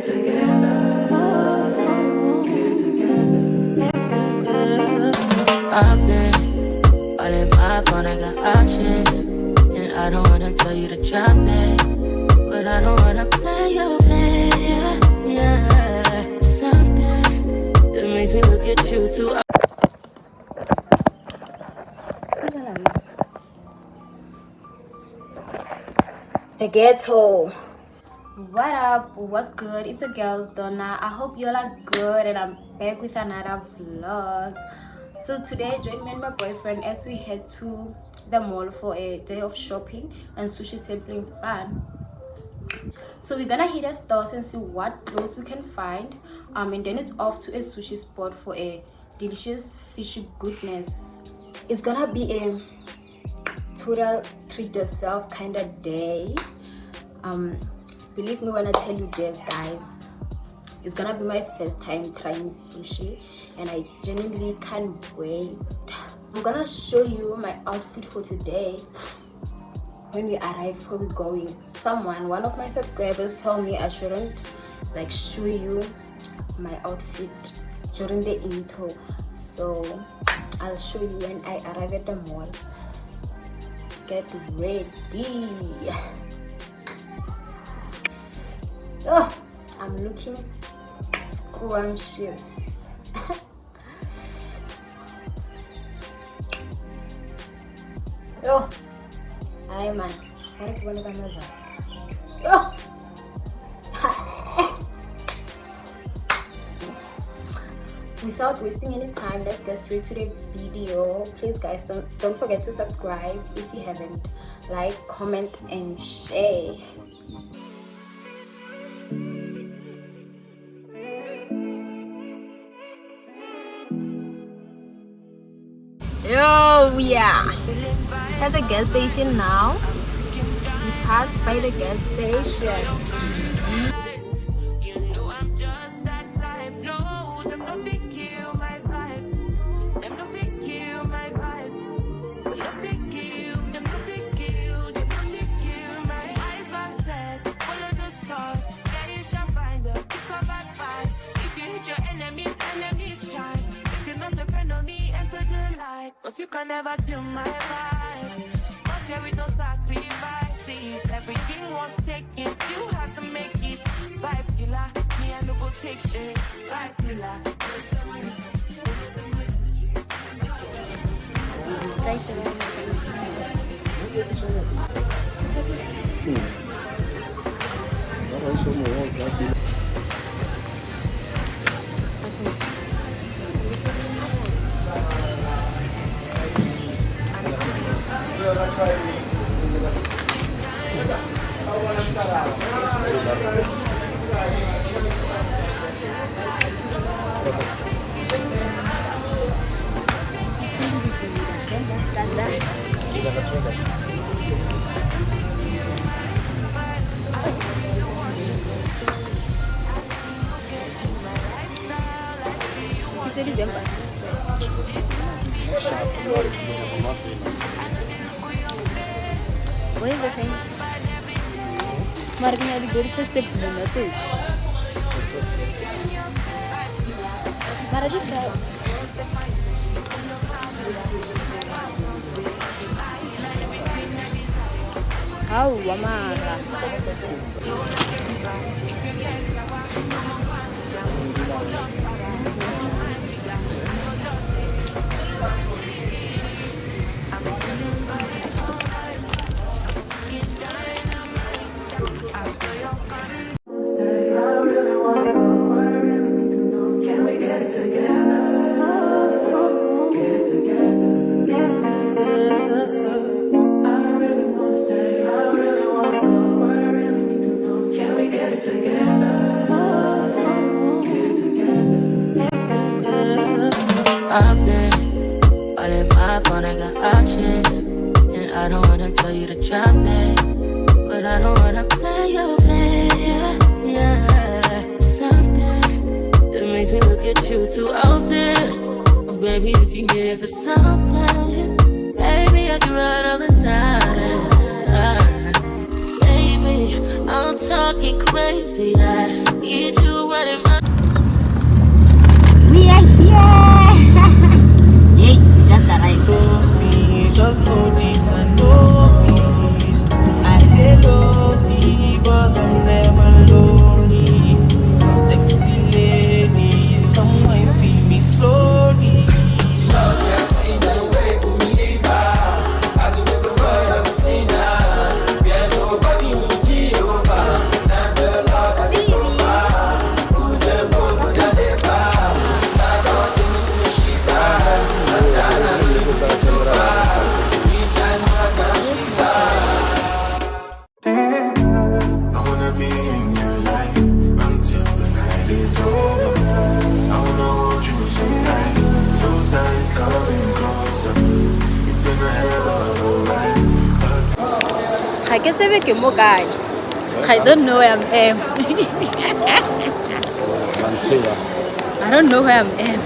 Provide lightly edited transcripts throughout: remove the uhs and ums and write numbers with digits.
I've been all in my phone, I got options. And I don't wanna tell you to drop it, but I don't wanna play your fair. Yeah, something that makes me look at you too. The ghetto. What up? What's good? It's your girl Donna. I hope you all are good, and I'm back with another vlog. So today, join me and my boyfriend as we head to the mall for a day of shopping and sushi sampling fun. So we're gonna hit the stores and see what clothes we can find, and then it's off to a sushi spot for a delicious fishy goodness. It's gonna be a total treat yourself kind of day. Believe me when I tell you this, guys, it's gonna be my first time trying sushi and I genuinely can't wait. I'm gonna show you my outfit for today when we arrive, where we're going. One of my subscribers told me I shouldn't show you my outfit during the intro, so I'll show you when I arrive at the mall. Get ready. Oh, I'm looking scrumptious. Oh, hi man. Oh. Without wasting any time, let's get straight to the video. Please guys, don't forget to subscribe if you haven't. Like, comment and share. Yo, we are at the gas station now. We passed by the gas station. You can never kill my vibe. But there with no sacrifices. Everything was taken, you have to make it. Vibe killer, me and no go take shit. Vibe killer. What is the thing? Marginal di bawah kita sebelum itu. Mana bisa? How wamara? I've been all in my phone, I got options. And I don't wanna tell you to drop it, but I don't wanna play your fair. Yeah, something that makes me look at you too out there. Oh, baby, you can give it something. Baby, I can run all the time. Baby, I'll I'm talking crazy. I need you running my. We are here. Yay, we just arrived. Just notice and notice. I dey lonely, but I'm never lonely. Sexy ladies, come and feel me slowly. I wanna be in your life until the night is over. I wanna hold you so tight, coming closer. It's been a hell of a ride. I get to make more guy. I don't know where I am. I don't know where I am.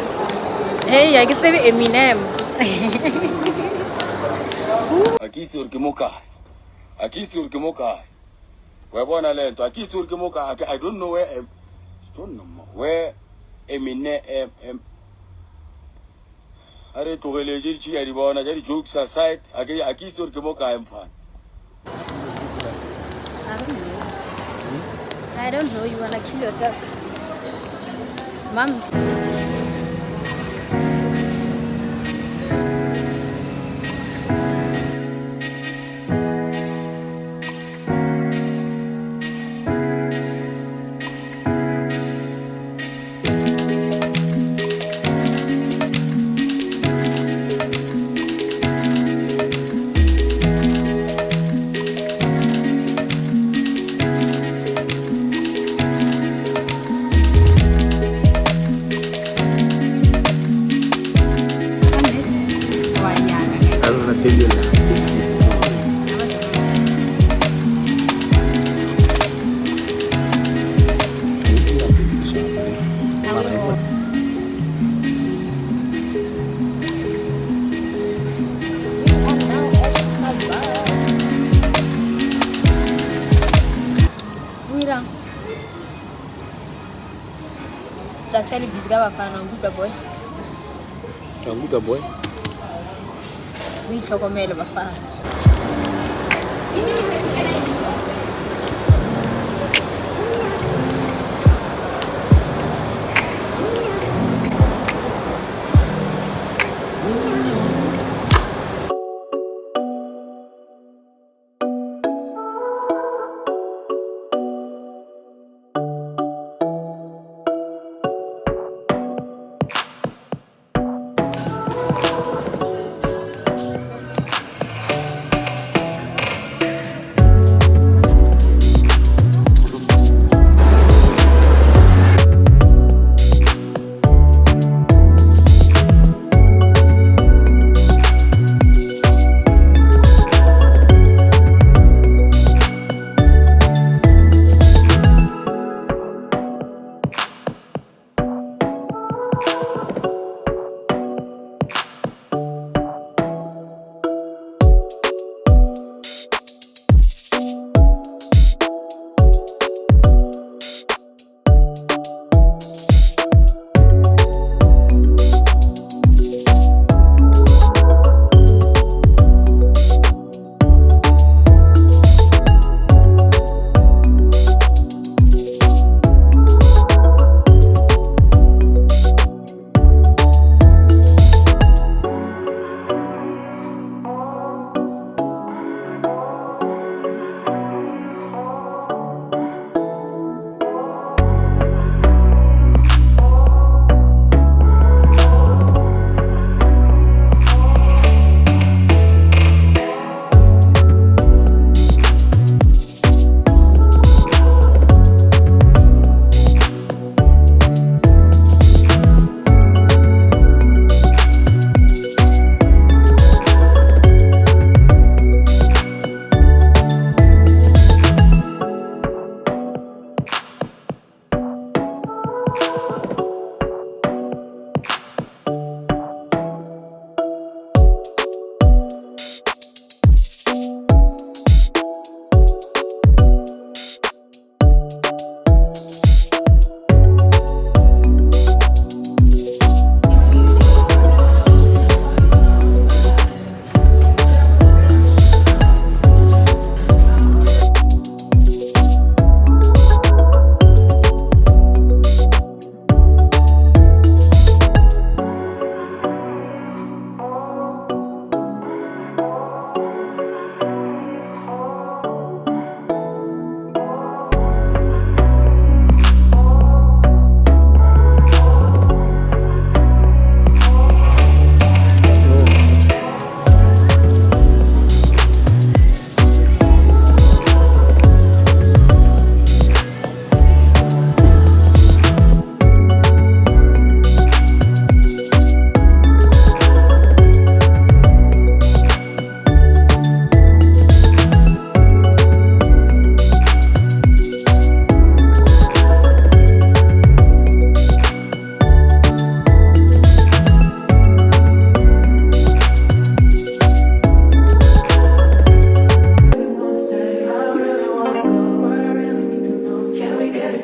Hey, I get to be Eminem. I don't know where Eminem. Are to relate to jokes aside, I'm fine. I don't know. You wanna kill yourself? Mom's. Actually, this guy was a good boy. A good boy. We talk about mail of a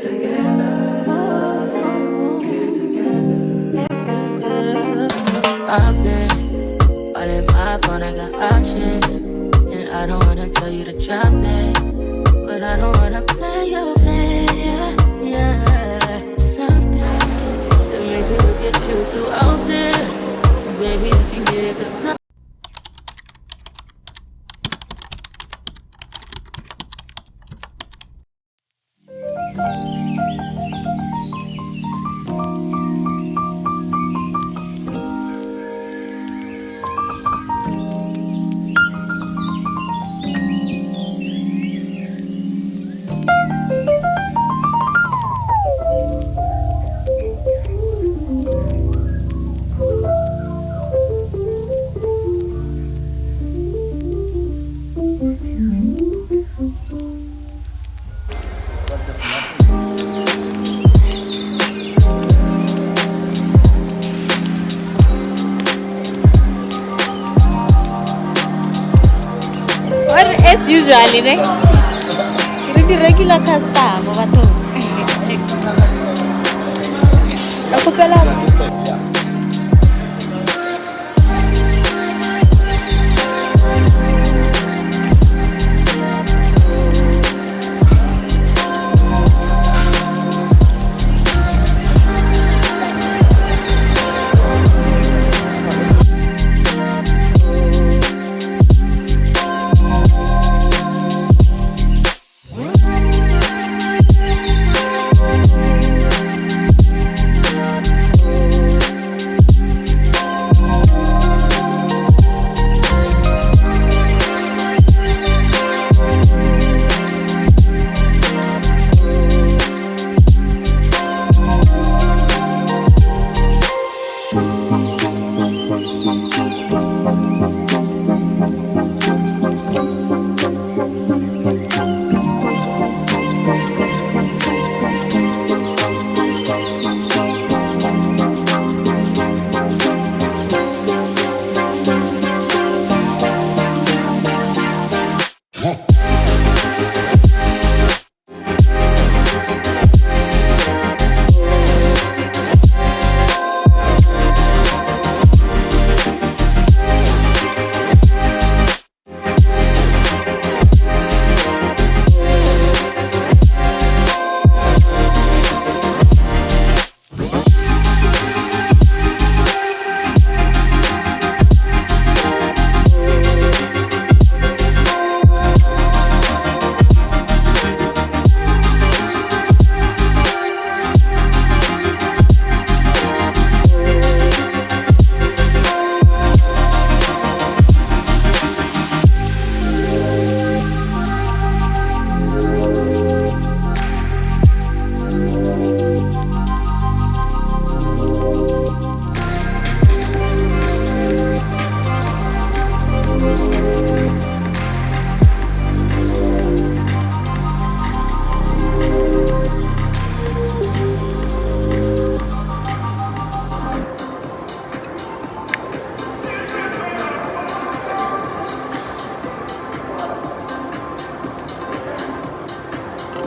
I've been all in my phone, I got options. And I don't wanna tell you to drop it, but I don't wanna play your fair. Yeah, something that makes me look at you too often. Baby, you can give it some. As usually, right? You're the regular customer, but ako pala.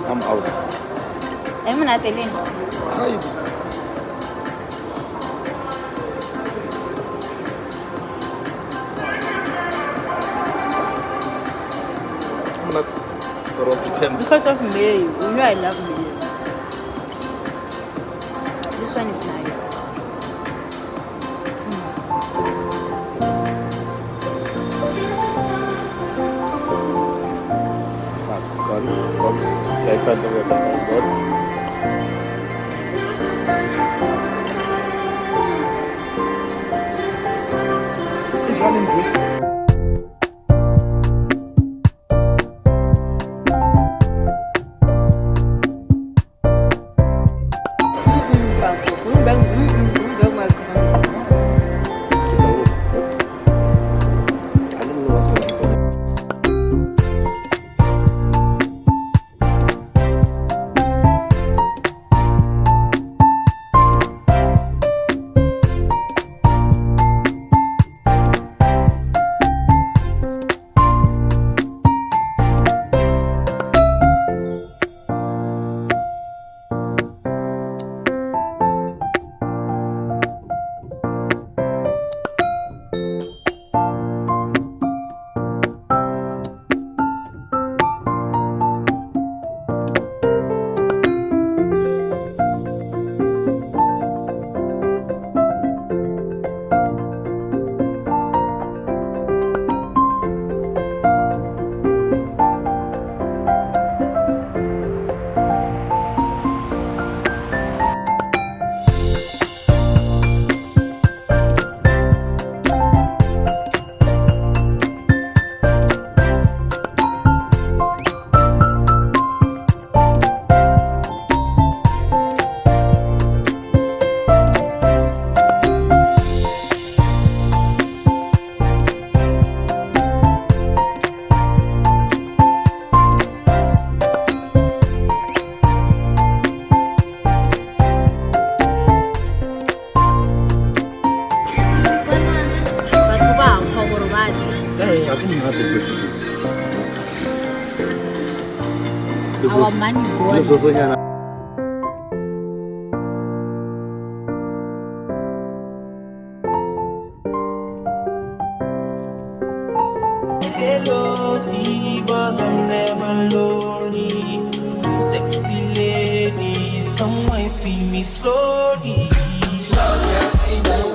I'm out. I'm not telling. Try it. I'm not don't pretend. Because of me, you know I love me. This one is nice. It's running good. money board. Let's also nyana. But I'm never lonely. Sexy ladies, come and feel me slowly. Love,